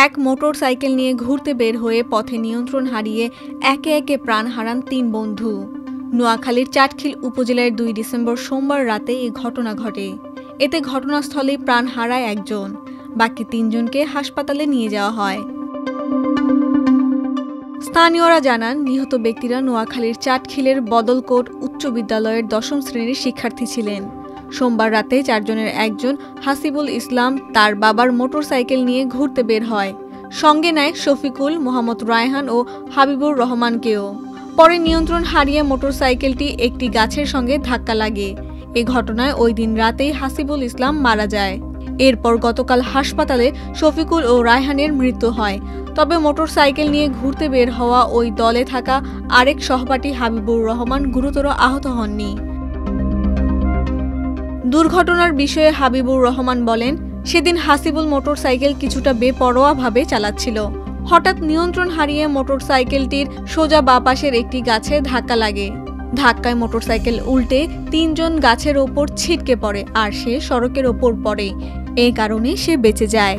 এক মোটরসাইকেল নিয়ে ঘুরতে বের হয়ে পথে নিয়ন্ত্রণ হারিয়ে একে একে প্রাণ হারান ৩ বন্ধু। নোয়াখালীর চাটখিল উপজেলার ২ ডিসেম্বর সোমবার রাতে এই ঘটনা ঘটে। এতে ঘটনাস্থলেই প্রাণ হারায় একজন, বাকি ৩ জনকে হাসপাতালে নিয়ে যাওয়া হয়। স্থানীয়রা জানান, নিহত ব্যক্তিরা নোয়াখালীর চাটখিলের বদলকোট উচ্চ বিদ্যালয়ের ১০ম শ্রেণীর শিক্ষার্থী ছিলেন। সোমবার রাতে ৪ জনের একজন হাসিবুল ইসলাম তার বাবার মোটরসাইকেল নিয়ে ঘুরতে বের হয়। সঙ্গে নেয় শফিকুল, মোহাম্মদ রায়হান ও হাবিবুর রহমানকেও। পরে নিয়ন্ত্রণ হারিয়ে মোটরসাইকেলটি একটি গাছের সঙ্গে ধাক্কা লাগে। এ ঘটনায় ওই দিন রাতেই হাসিবুল ইসলাম মারা যায়। এরপর গতকাল হাসপাতালে শফিকুল ও রায়হানের মৃত্যু হয়। তবে মোটরসাইকেল নিয়ে ঘুরতে বের হওয়া ওই দলে থাকা আরেক সহপাঠী হাবিবুর রহমান গুরুতর আহত হননি। দুর্ঘটনার বিষয়ে হাবিবুর রহমান বলেন, সেদিন হাসিবুল মোটরসাইকেল কিছুটা বেপরোয়াভাবে চালাচ্ছিল। হঠাৎ নিয়ন্ত্রণ হারিয়ে মোটরসাইকেলটির সোজা বাঁ পাশের একটি গাছে ধাক্কা লাগে। ধাক্কায় মোটরসাইকেল উল্টে ৩ জন গাছের ওপর ছিটকে পড়ে আর সে সড়কের ওপর পড়ে। এই কারণে সে বেঁচে যায়।